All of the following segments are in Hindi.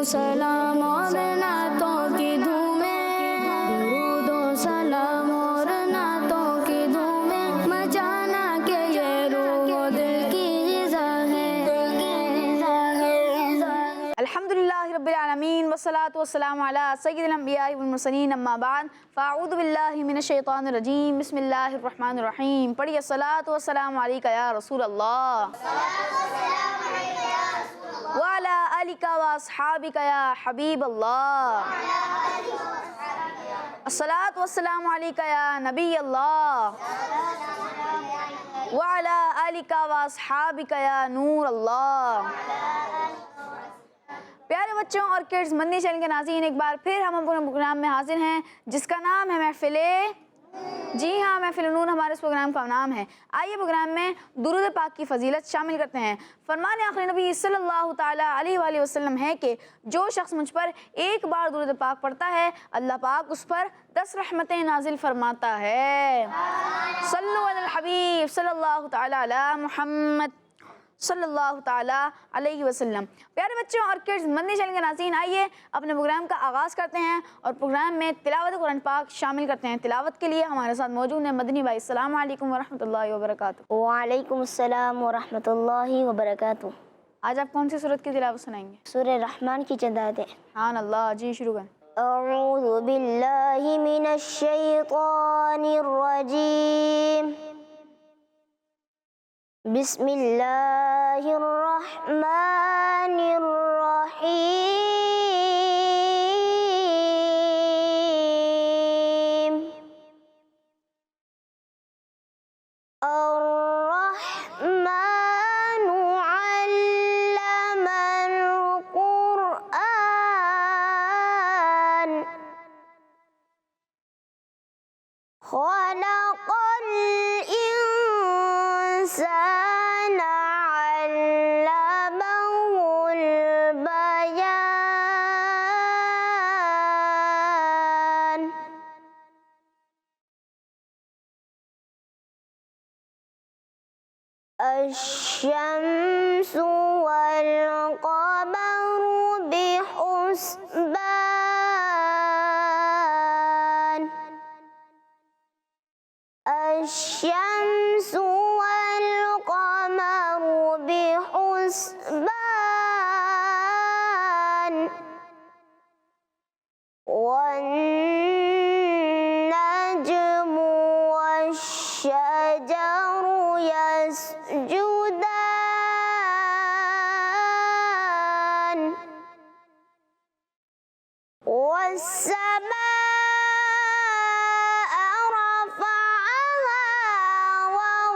सलाम और नातों की धूमें, दुरूदो सलाम और नातों की धूमें, मचाना के ये रूह दिल की ग़िज़ा है। अल्हम्दुलिल्लाहि रब्बिल आलमीन वस्सलातु वस्सलामु अला सय्यिदिल अंबियाइ वल मुरसलीन अम्मा बाद फ़अऊज़ु बिल्लाहि मिनश शैतानिर रजीम बिस्मिल्लाहिर रहमानिर रहीम। पढ़िए सलातु वस्सलामु अलैका या रसूल अल्लाह व अला आलिका व अस्हाबिका या हबीब अल्लाह। अस्सलातु वस्सलामु अलैका या नबी अल्लाह व अला आलिका व अस्हाबिका या नूर अल्लाह। प्यारे बच्चों और किड्स मदनी चैनल के नाज़रीन, एक बार फिर हम अपने प्रोग्राम में हाजिर हैं जिसका नाम है महफिले। जी हाँ, महफिल नूर हमारे इस प्रोग्राम का नाम है। आइए प्रोग्राम में दुरूद पाक की फजीलत शामिल करते हैं। फरमान आखिरी नबी सल्लल्लाहु ताला अलैहि वसल्लम है कि जो शख्स मुझ पर एक बार दुरूद पाक पढ़ता है, अल्लाह पाक उस पर 10 रहमतें नाजिल फरमाता है। सल्लु अलल हबीब सल्लल्लाहु ताला अला मुहम्मद सल्लल्लाहु ताला अलैहि वसल्लम। प्यारे बच्चों और किड्स मदनी चैनल के नाज़रीन, आइए अपने प्रोग्राम का आगाज़ करते हैं और प्रोग्राम में तिलावत कुरान पाक शामिल करते हैं। तिलावत के लिए हमारे साथ मौजूद हैं मदनी भाई। अस्सलामु अलैकुम वरहमतुल्लाहि वबरकातुहू। वालेकुम अस्सलाम वरहमतुल्लाहि वबरकातुहू। आज आप कौन सी सूरत की तिलावत सुनाएंगे? सूरह रहमान की चंद आयतें। सुभान अल्लाह। जी शुरू करें। अऊज़ु बिल्लाहि मिनश शैतानिर रजीम। बिस्मिल्लाहिर रहमानिर रहीम। अर्रहमानु अल्लमल क़ुरआन खलक़ल इंसाना अल्लमहुल बयान। अश्शम्सु वल क़मरु बिहुस्बान। अश्शम्सु वल क़मरु बिहुस्बान। वन्नज्मु वश्शजरु यसजुदान। वस्समाअ रफ़अहा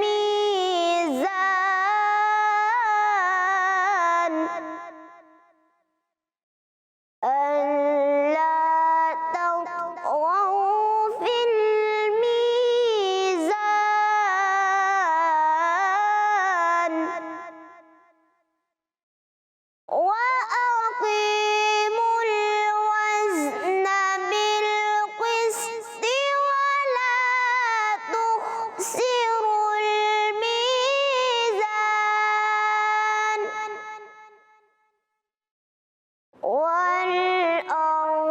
मीज़ान। अल्ला तत्ग़ौ फ़िल मीज़ान। वअक़ीमुल वज़्न बिलक़िस्ति वला तुख़्सिरुल मीज़ान। वल अर्ज़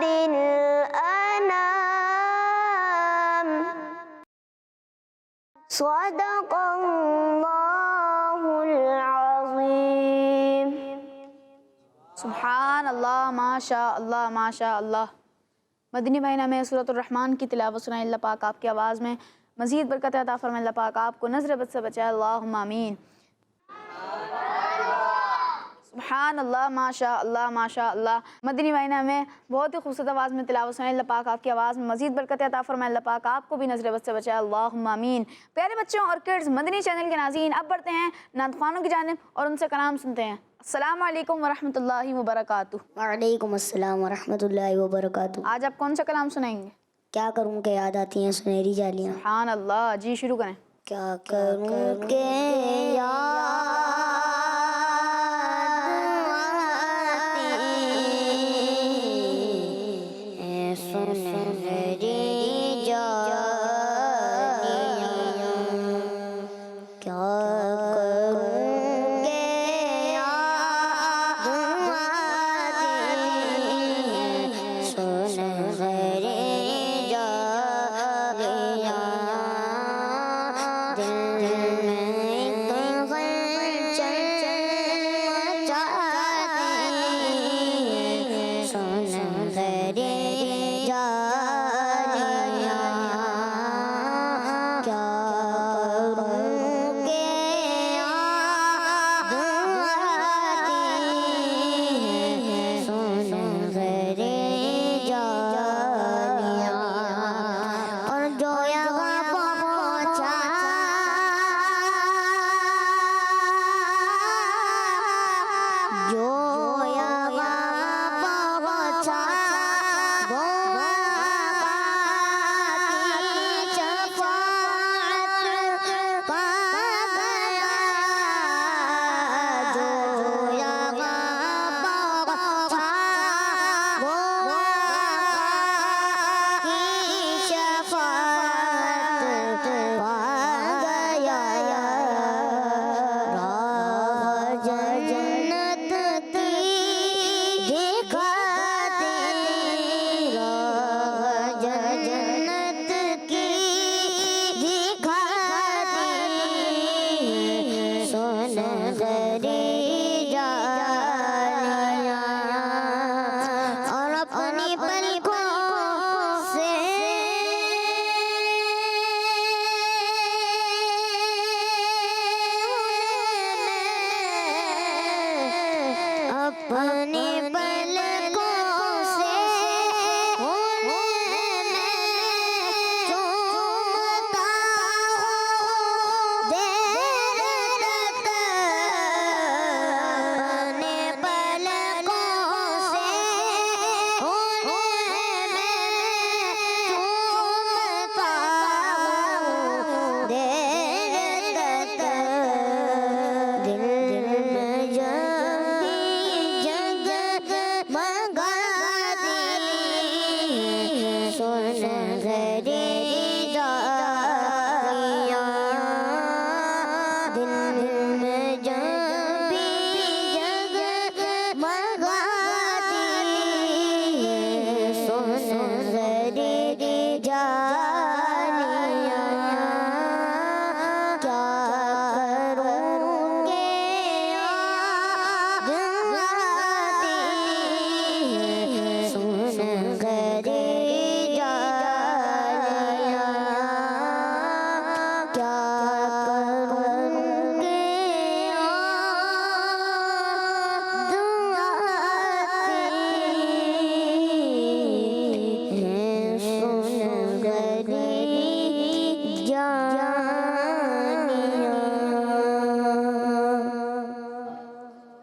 लिलअनाम। सदक़ल्लाहुल अज़ीम। सुभान अल्लाह, माशा अल्लाह, माशा अल्लाह। मदनी भाई ने हमें सूरतुर रहमान की तिलावत सुनाई। अल्लाह पाक आपकी आवाज़ में मज़ीद बरकत अता फरमाए। अल्लाह पाक आपको नज़र बद से बचाए। अल्लाहुम्मा आमीन। सुभान अल्लाह, माशा अल्लाह, माशा अल्लाह। मदनी भाई ने हमें बहुत ही खूबसूरत आवाज़ में तिलावत सुनाई। अल्लाह पाक आपकी आवाज़ में मज़ीद बरकत अता फरमाए। अल्लाह पाक आपको भी नज़र बद से बचाए। अल्लाहुम्मा आमीन। प्यारे बच्चों और किड्स मदनी चैनल के नाज़रीन, अब बढ़ते हैं नात ख़्वानों की जानिब और उनसे कलाम सुनते हैं। अस्सलामु अलैकुम वरहमतुल्लाहि वबरकातुहू। वालेकुम अस्सलाम वरहमतुल्लाहि वबरकातुहू। आज आप कौन सा कलाम सुनाएंगे? क्या करूँ के याद आती हैं सुनहरी जालियाँ। सुभान अल्लाह। जी शुरू करें। क्या करूँ के याद दिल में जब भी जगमगाती है सुन जरी जालियां क्या करूँगे आज आती है सुन जरी जालियां क्या करूँगे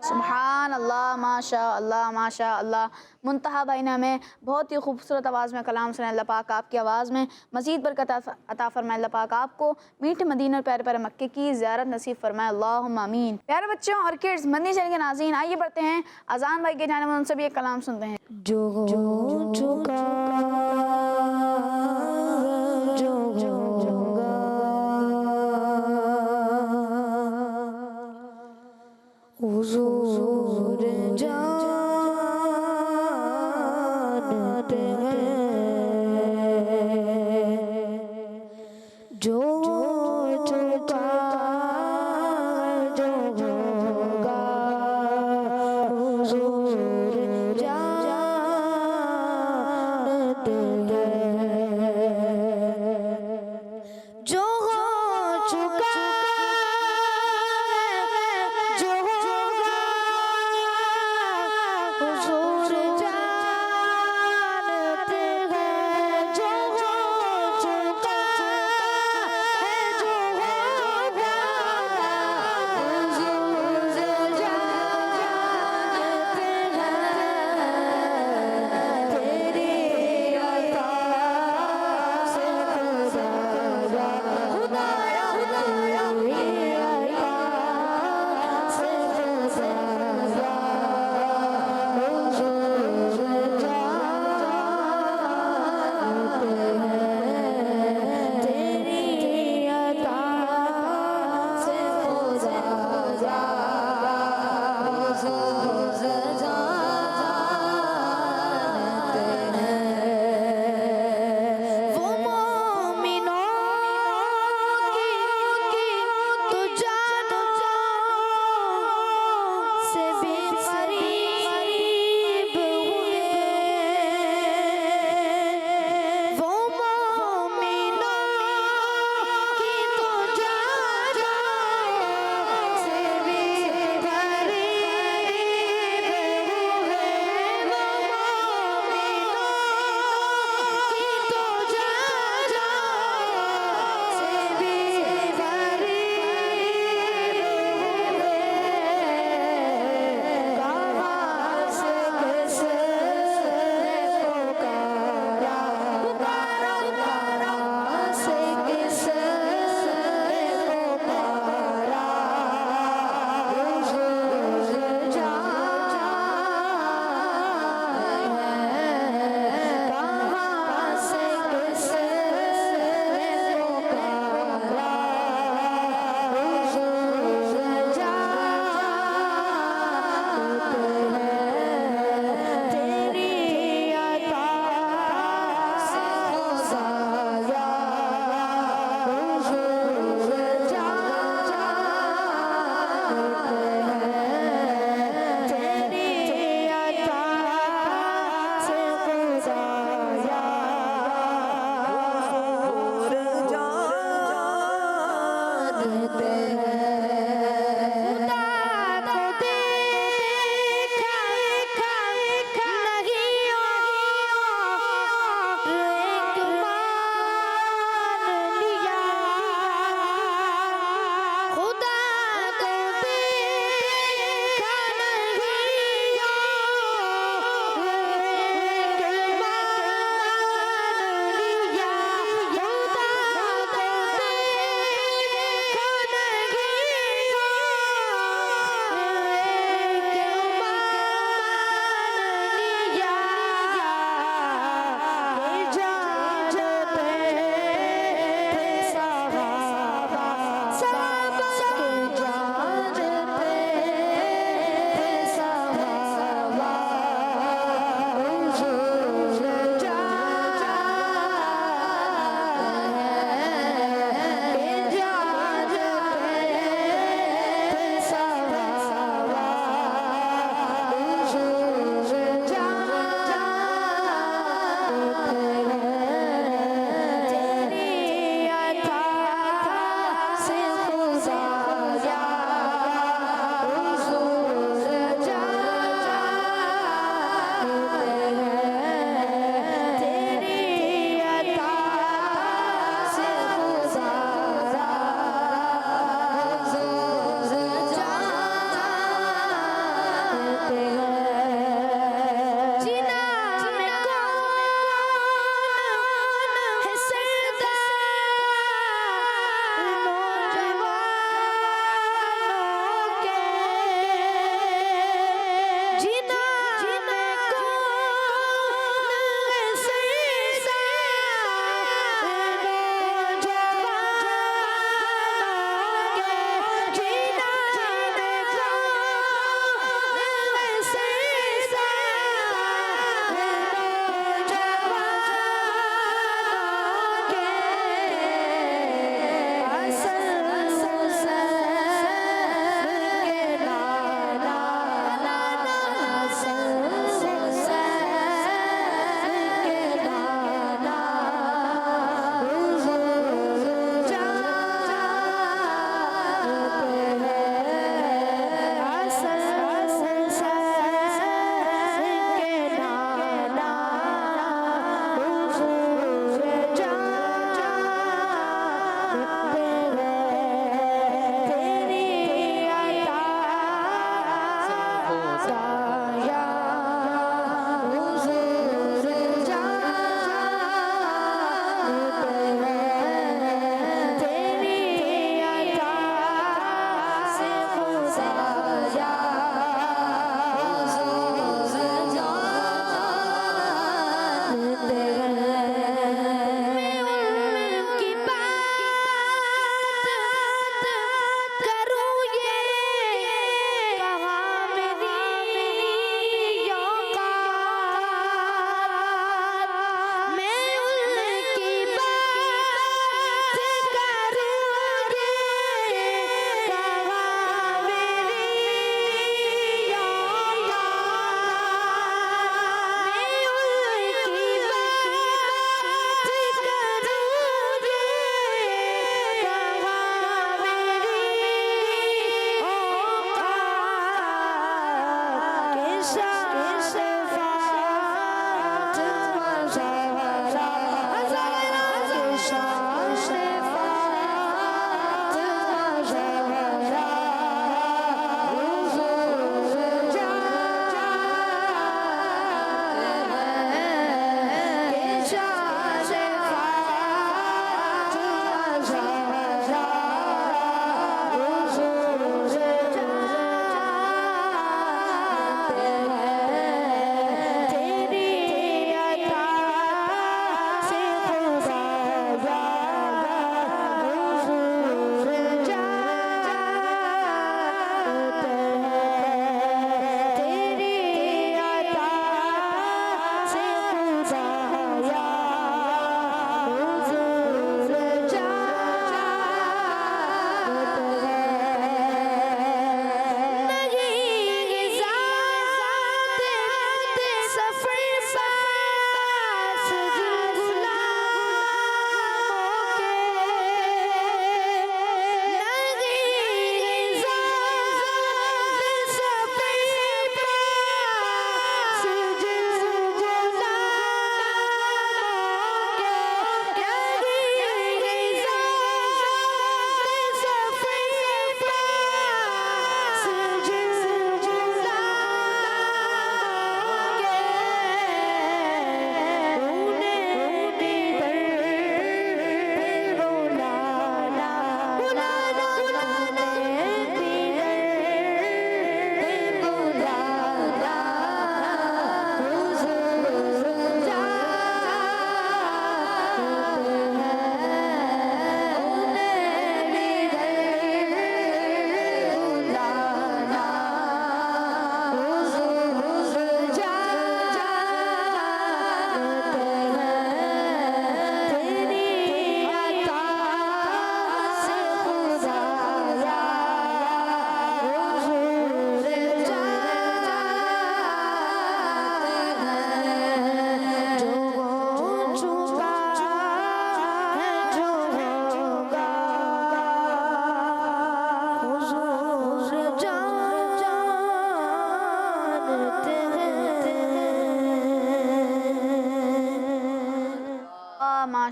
सुभान अल्लाह, माशा अल्लाह, माशा अल्लाह। मुंतहा भाई ने हमें बहुत ही खूबसूरत आवाज़ में कलाम सुनाया। अल्लाह पाक आपकी आवाज़ में मज़ीद बरकत अता फरमाए। अल्लाह पाक आपको मीठे मदीना और प्यारे प्यारे मक्के की ज़ियारत नसीब फरमाए। अल्लाहुम्मा आमीन। प्यारे बच्चों और किड्स, मदनी चैनल के नाज़रीन, आइए बढ़ते हैं अजान भाई के जाने में उनसे भी एक कलाम सुनते हैं। जो चुका हुजूर जानते हैं जो चुका जो होगा हुजूर जानते हैं जो हो चुका जो होगा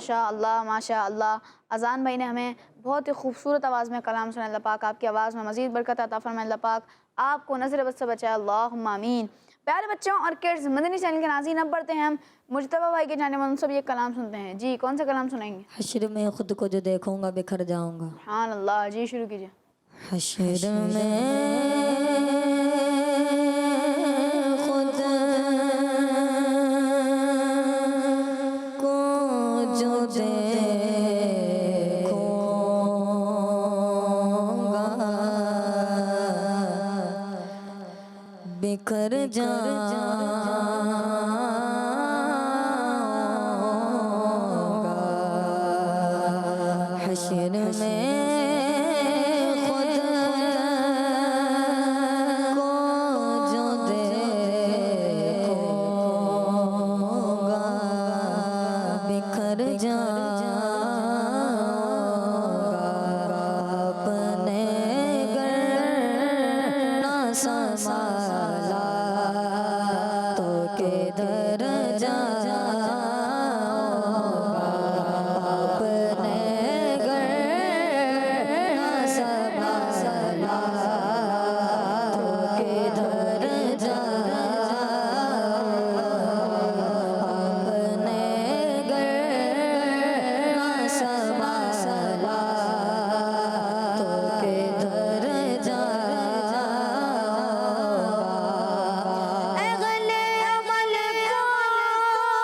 माशा अल्लाह। अजान भाई ने हमें बहुत ही खूबसूरत आवाज़ में कलाम सुना। अल्लाह पाक आपकी आवाज़ में मज़ीद बरकत अता फरमाए। अल्लाह पाक आपको नज़र बद से बचाए, अल्लाहुम्मा आमीन। प्यारे बच्चों और किड्स, मदनी चैनल के नाज़रीन, अब बढ़ते हैं हम मुज्तबा भाई के जाने मन सब ये कलाम सुनते हैं। जी कौन सा कलाम सुनाएंगे? हश्र में खुद को जो देखूंगा बिखर जाऊंगा। सुभान अल्लाह। जी शुरू कीजिए। हश्र में खुद को जो देखूंगा बिखर जाऊंगा। हश्र में खुद को जो देखूंगा बिखर जाऊंगा। अपने घर ना संभाला तो किधर जाऊंगा। अपने घर ना संभाला तो किधर जाऊंगा। अपने घर ना संभाला तो किधर जाऊंगा। ए गले अमल को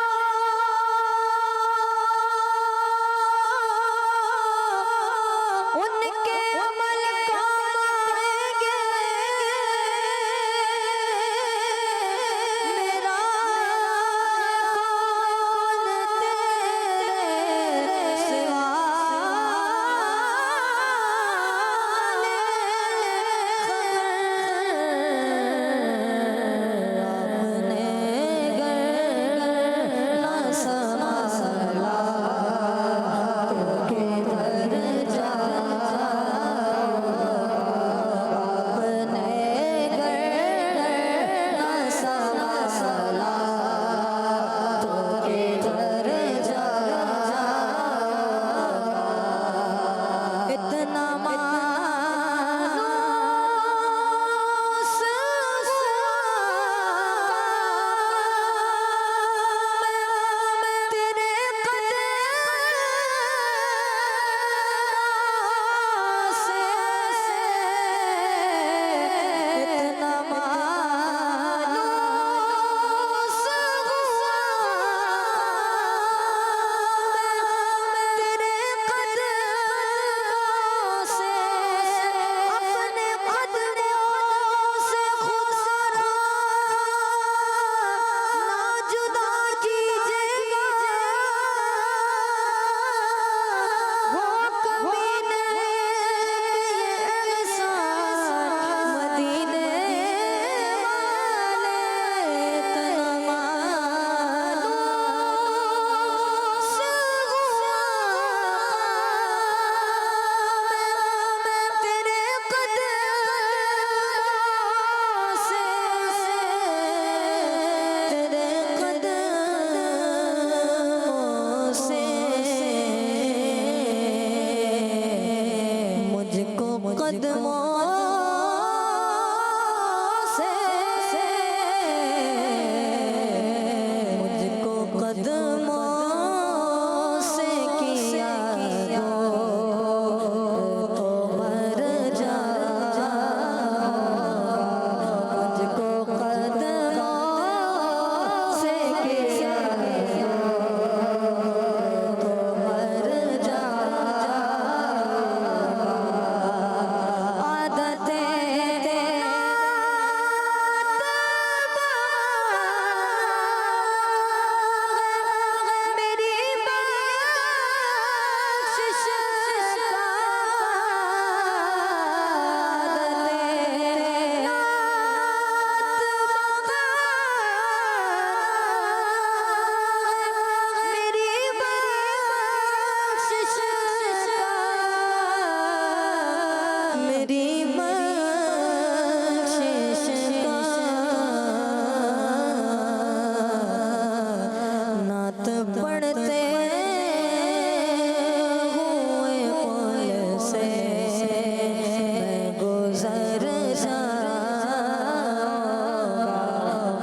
गुजर जाऊंगा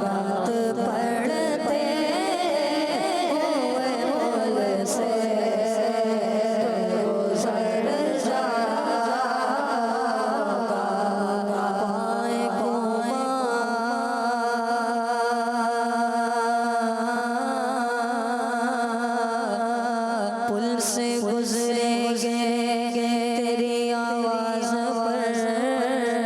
बात पढ़ते हुए पुल से गुजर जाऊंगा पाए पुल से गुजरेंगे तेरी आवाज पर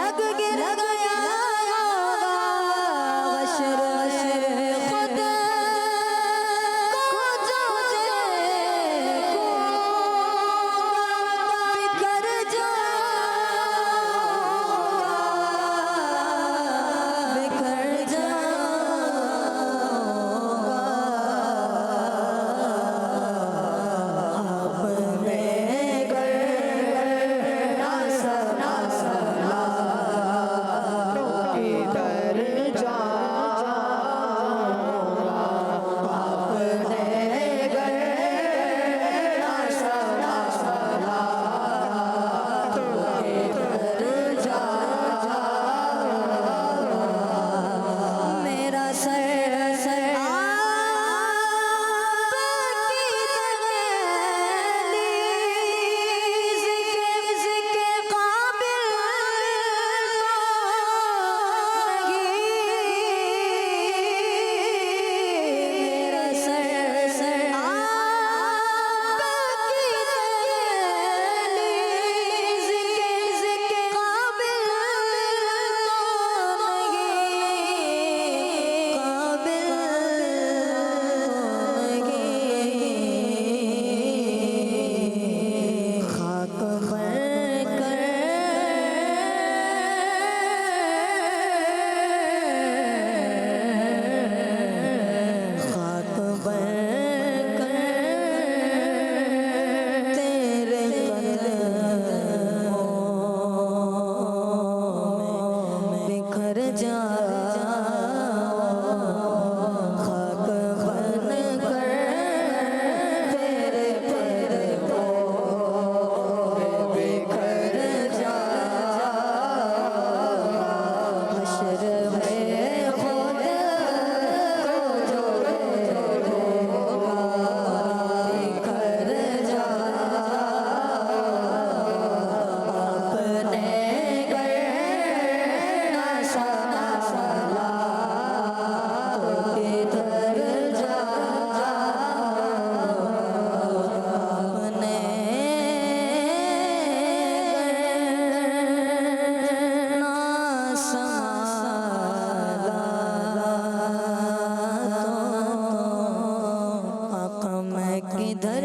जग गिर गया होगा हश्र में खुद को जो देखूंगा बिखर जाऊंगा बिखर जाऊंगा अपने करना सना सला किधर जाऊंगा अपने करना सना सला किधर जाऊंगा मेरा सर आपकी दहलीज़ के काबिल मेरा सर आपकी दहलीज़ के काबिल खाक बनकर खाक बनकर तेरे कदमों में बिखर जाऊं खाक बनकर तेरे कदमों में बिखर जाऊं हश्र में खुद को जो देखूंगा बिखर जाऊं अपने करना सना सला किधर जाऊं अपने करना संभाला तो आका मैं किधर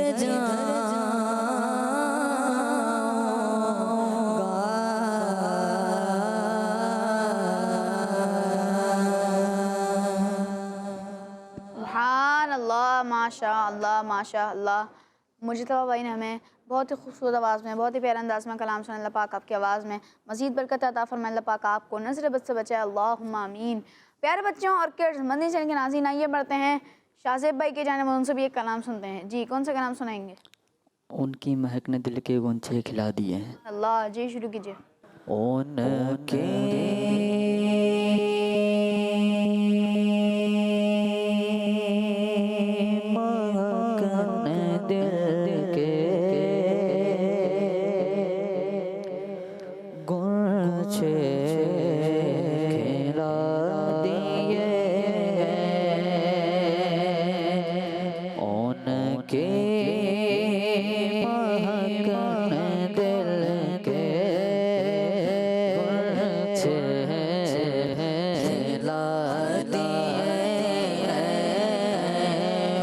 सुभान अल्लाह, माशा अल्लाह, माशा अल्लाह। मुजतबा भाई ने हमें बहुत ही खूबसूरत आवाज़ में, बहुत ही प्यारे अंदाज में कलाम सुना। अल्लाह पाक आपकी आवाज़ में मज़ीद बरकत अता फरमाए। अल्लाह पाक आपको नज़र बद से बचाए, अल्लाहुम्मा आमीन। प्यारे बच्चों और किड्स, मदनी चैनल के नाज़रीन, आइए बढ़ते हैं शाहज़ेब भाई के जाने में, उनसे भी एक कलाम सुनते हैं। जी, कौन सा कलाम सुनाएंगे? उनकी महक ने दिल के गुंचे खिला दिए हैं। अल्लाह जी, शुरू कीजिए। उनके महक ने दिल के गुंचे खिला दिए हैं। उनके महक ने दिल के गुंचे खिला दिए हैं।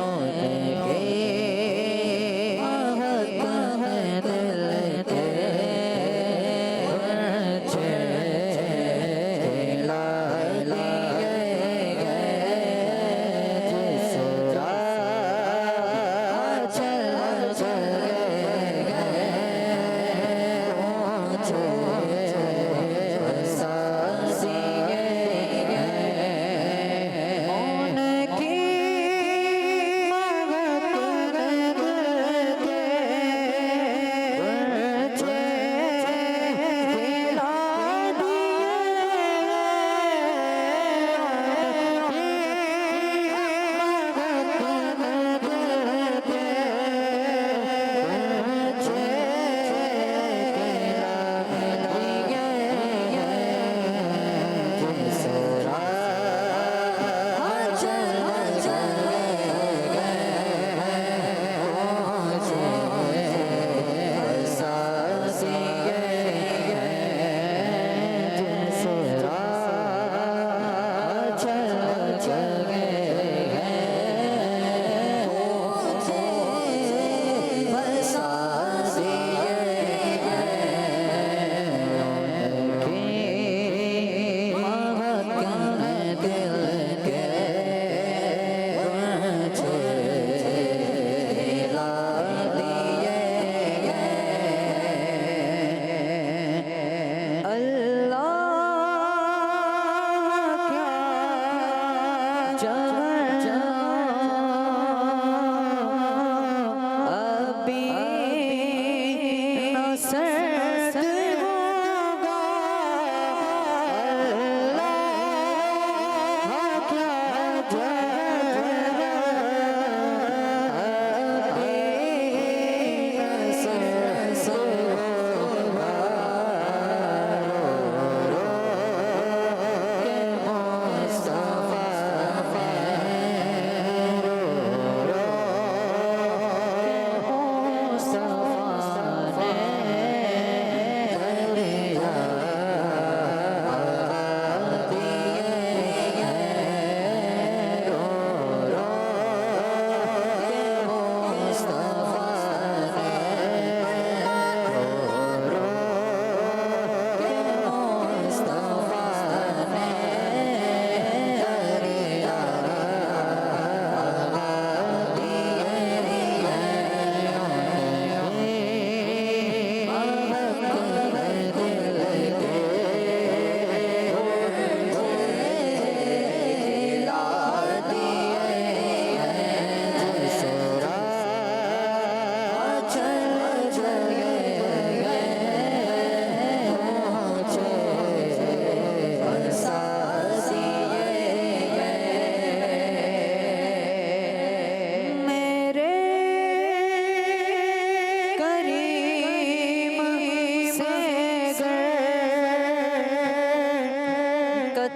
उनके महक ने दिल के गुंचे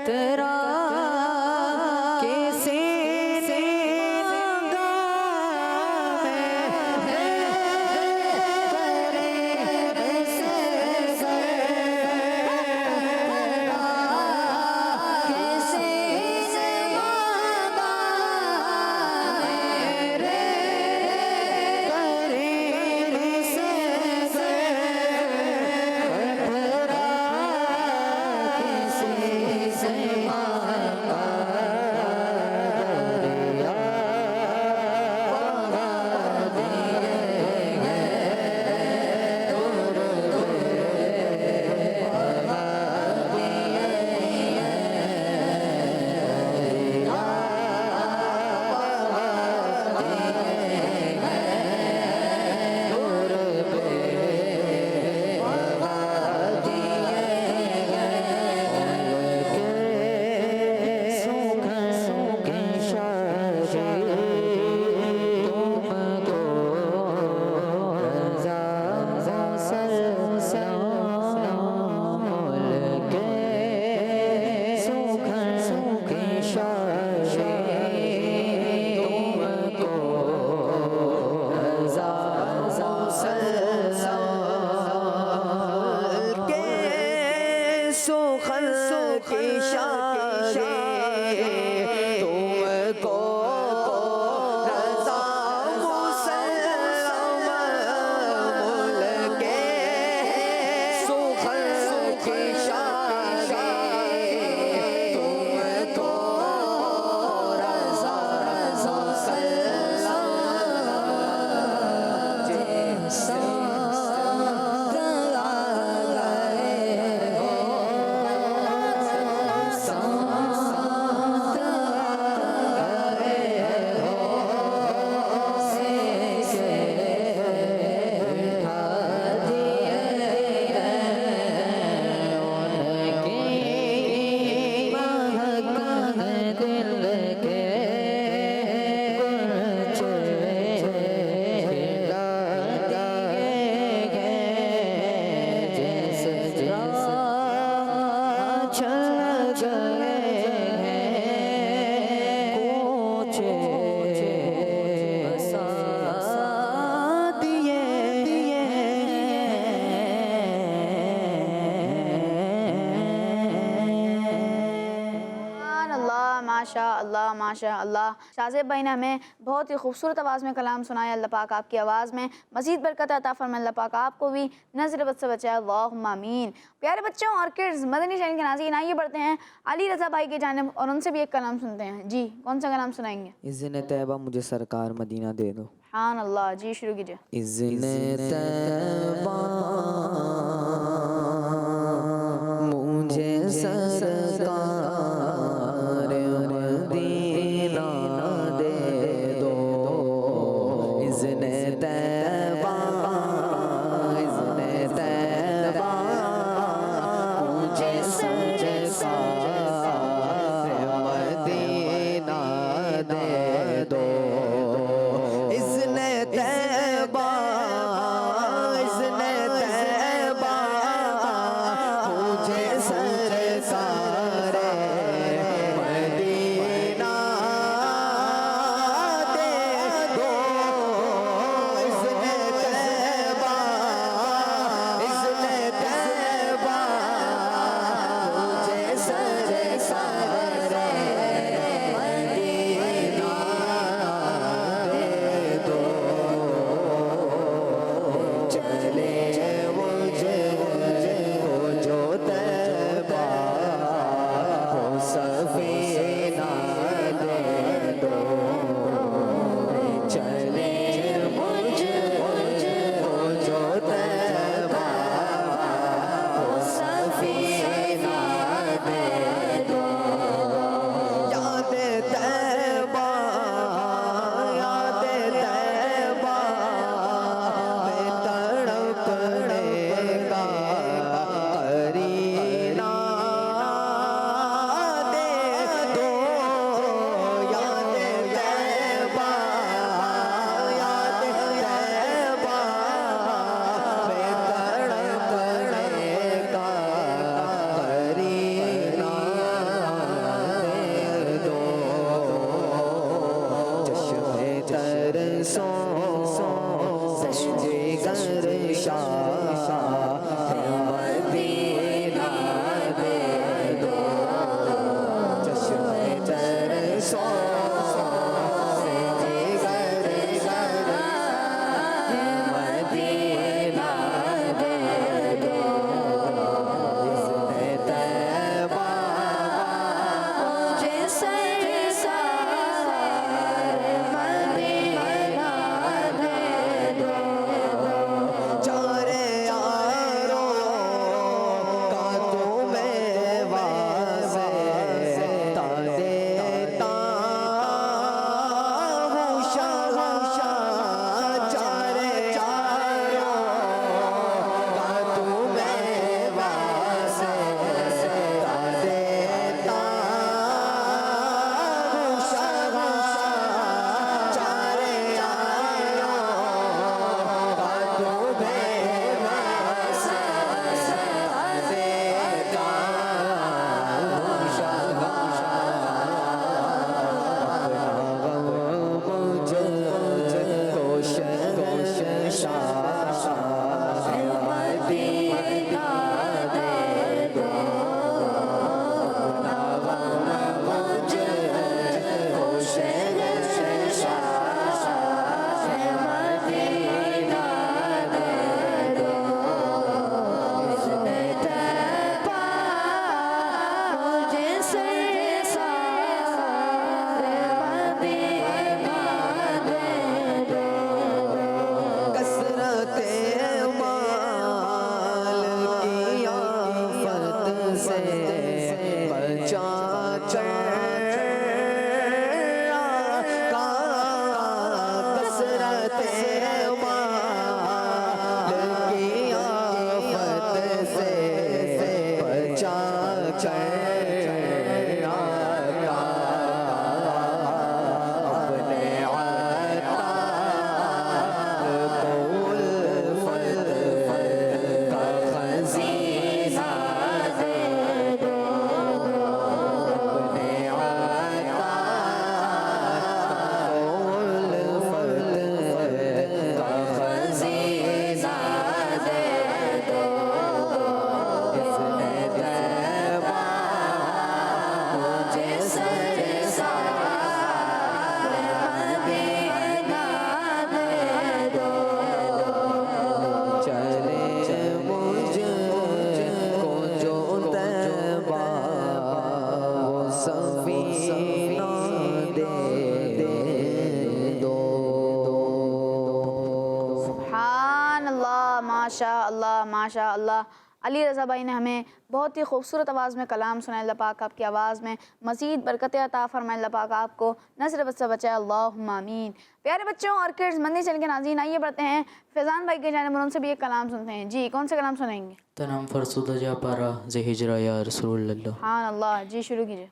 तेरा किसी ने मांगा माशा अल्लाह माशा अल्लाह। शाज़ेब भाई ने हमें बहुत ही खूबसूरत आवाज़ में कलाम सुनाया। अल्लाह पाक आपकी आवाज़ में मज़ीद बरकत अता फरमाए। अल्लाह पाक आपको भी नज़र बद से बचाए, अल्लाहुम्मा आमीन। प्यारे बच्चों और किड्स, मदनी चैनल के नाज़रीन, आइए बढ़ते हैं अली रज़ा भाई की जानिब और उनसे भी एक कलाम सुनते हैं। जी, कौन सा कलाम सुनाएंगे? इज़्न तैयबा मुझे सरकार मदीना दे दो। हाँ अल्लाह जी, शुरू कीजिए। इज़्न तैयबा मुझे सरकार मदीना दे दो। इज़्न तैयबा इज़्न तैयबा मुझे सरकार मदीना दे दो। इज़्न तैयबा से बचा कसरत माल की आफत से बचा अपने माशाअल्लाह माशाअल्लाह। अली रज़ा भाई ने हमें बहुत ही खूबसूरत आवाज़ में कलाम सुनाया। अल्लाह पाक आपकी आवाज़ में मज़ीद बरकत अता फरमाए। अल्लाह पाक आपको नज़र बद से बचाए, अल्लाहुम्मा आमीन। प्यारे बच्चों और किड्स मंदिर चैनल के नाज़रीन, आइए बढ़ते हैं फैज़ान भाई के जानिब उनसे भी एक कलाम सुनते हैं। जी कौन सा कलाम सुनाएंगे? तनाम फरसुदा जा पारा जे हिजरा या रसूलुल्लाह। हाँ अल्लाह जी शुरू कीजिए।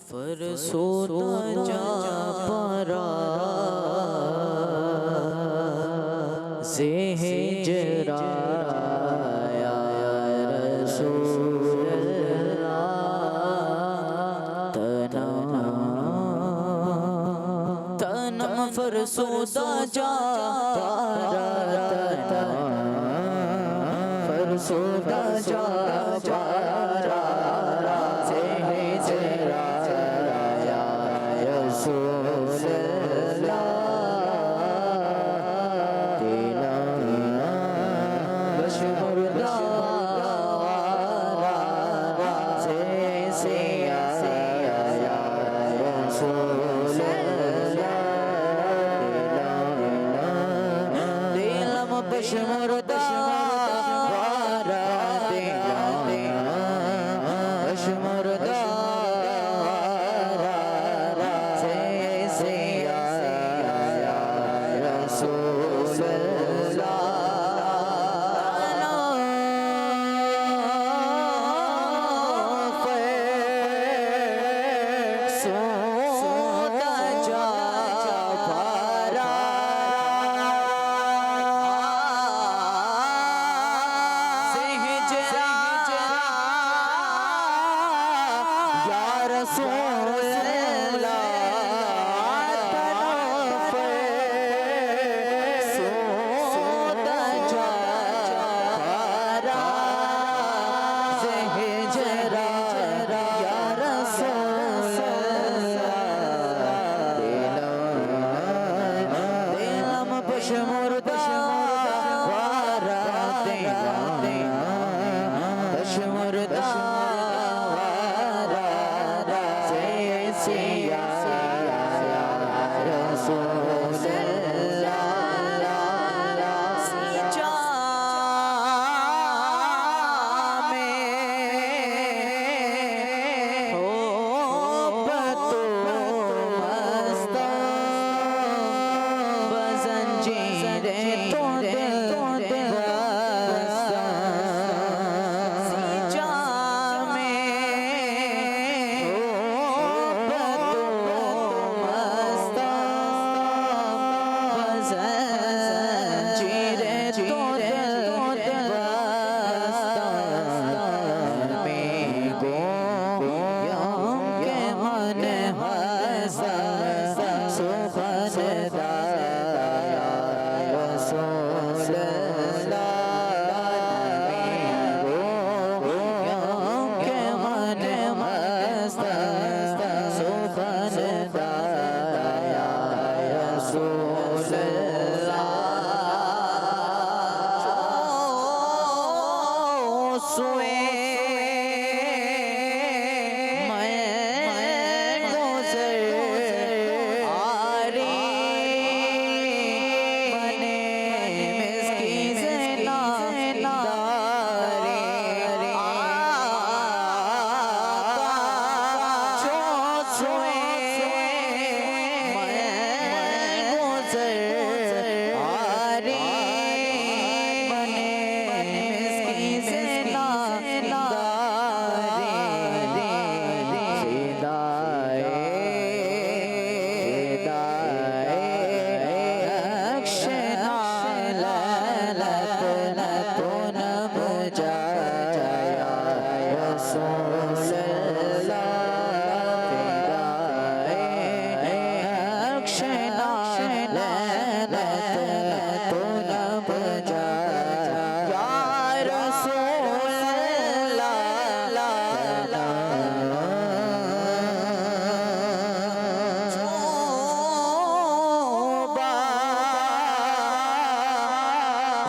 फरसुदा जा पारा से हिजरा या रसूलल्लाह। तनम फरसुदा जा पारा फरसुदा जा पारा से हिजरा या रसूलल्लाह। रे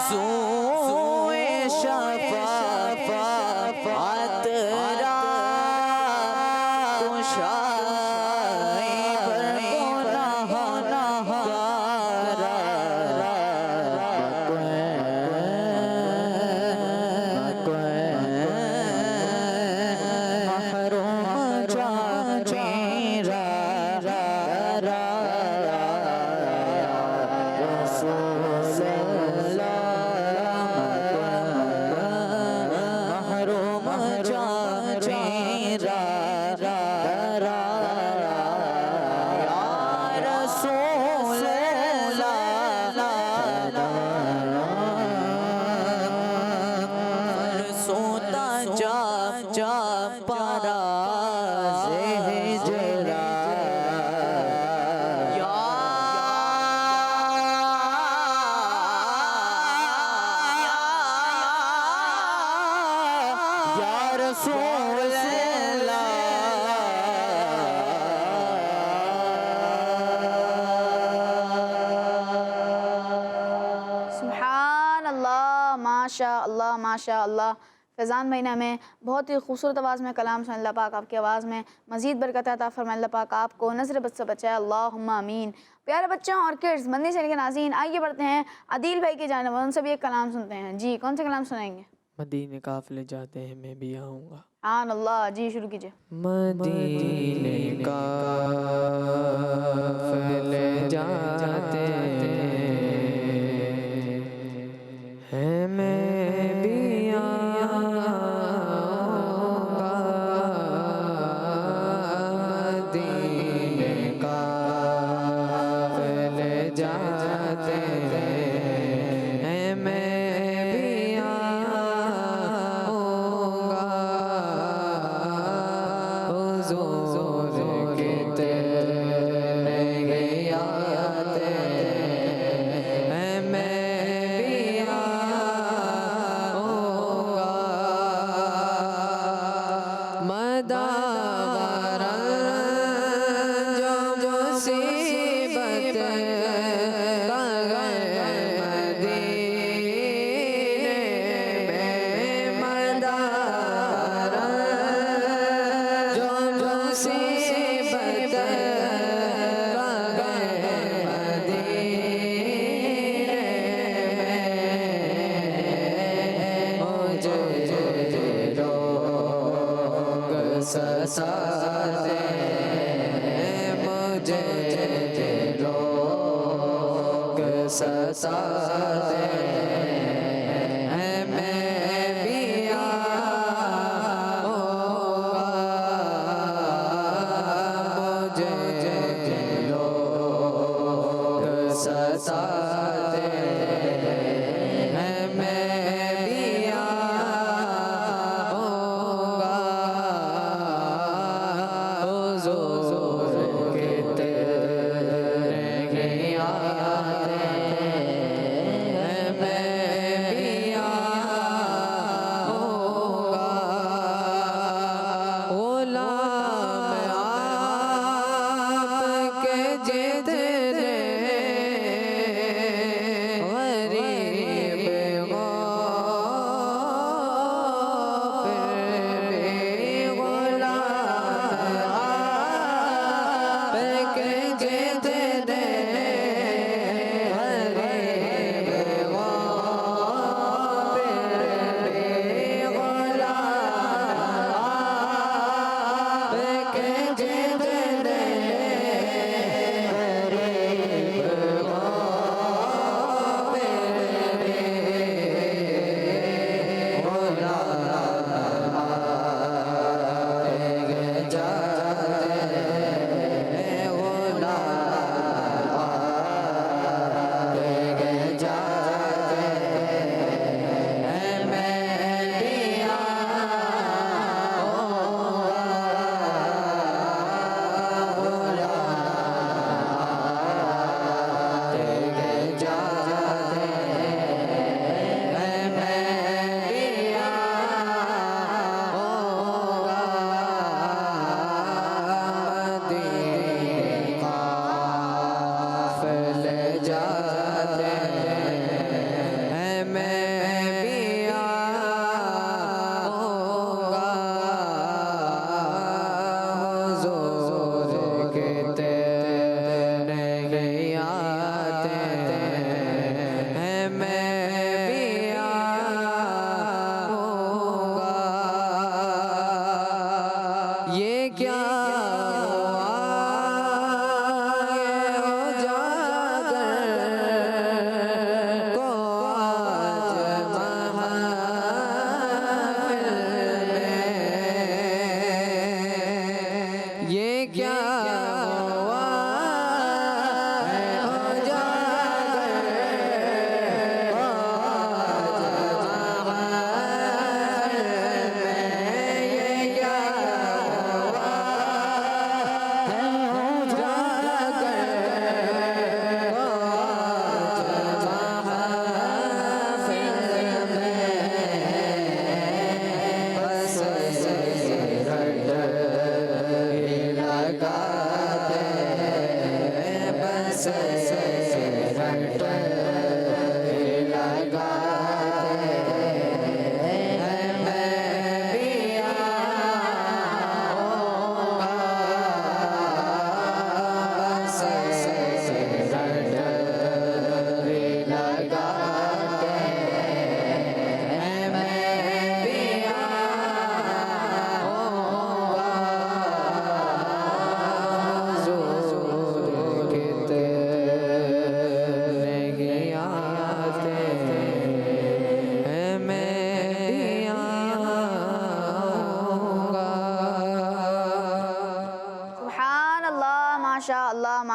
ज़ोए शफ़ाअत रा कुशाए बरगुनाहगारा महरूम जाचेरा महरूम जाचेरा सोता जा पारा हिजरा या रसूल सुभान अल्लाह, माशा अल्लाह, माशा अल्लाह। फैज़ान महीना में बहुत ही खूबसूरत आवाज़ में कलाम सुन अल्लाह पाक आपकी आवाज़ में मज़ीद बरकत अता फरमाए अल्लाह पाक आपको नज़र बद से बचाए अल्लाहुम्मा आमीन। प्यारे बच्चों और किड्स, मदनी चैनल के नाज़रीन, आइए बढ़ते हैं आदिल भाई की जानिब, उनसे भी एक कलाम सुनते हैं। जी, कौन सा कलाम सुनाएंगे? मदीने काफ़िले जाते हैं मैं भी आऊँगा। आन अल्लाह, जी शुरू कीजिए। मदीने काफ़िले जाते हैं मैं भी आऊँगा। मदीने काफ़िले जाते हैं मैं भी आऊँगा। हुज़ूर के तेरे आते हैं मैं भी आऊँगा। मदार जो मुसीबत का मदीने में मदार जो मुसीबत का मदीने में मुझे रोग सताते मुझे रोग सताते हैं मैं भी आऊँगा। मुझे रोग सताते हैं मैं भी आऊँगा। हुज़ूर के तेरे आते हैं मैं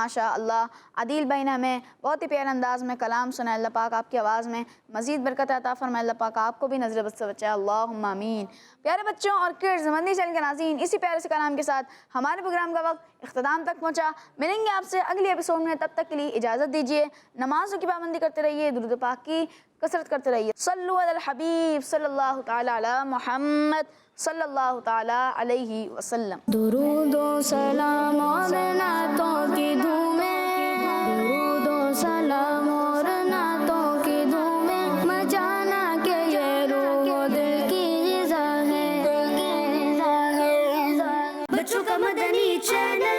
माशा अल्लाह आदिल भाई ने हमें बहुत ही प्यारे अंदाज़ में कलाम सुना। अल्लाह पाक आपकी आवाज़ में मज़ीद बरकत अता फरमाए। अल्लाह पाक आपको भी नज़र बद से बचाए, अल्लाहुम्मा आमीन। प्यारे बच्चों और किड्स, मदनी चैनल के नाज़रीन, इसी प्यारे से कलाम के साथ हमारे प्रोग्राम का वक्त इख्तिताम तक पहुँचा। मिलेंगे आपसे अगले एपिसोड में, तब तक के लिए इजाज़त दीजिए। नमाज़ों की पाबंदी करते रहिए, दुरूद पाक की कसरत करते रहिए। सल्लु अलल हबीब सल्लल्लाहु ताला अला मुहम्मद सल्लल्लाहु ताला अलैहि वसल्लम। दुरूदो सलाम और नातों की धूमें, दुरूदो सलाम और नातों की धूमें, मचाना के ये रूह दिल की ग़िज़ा है। बच्चों का मदनी चैनल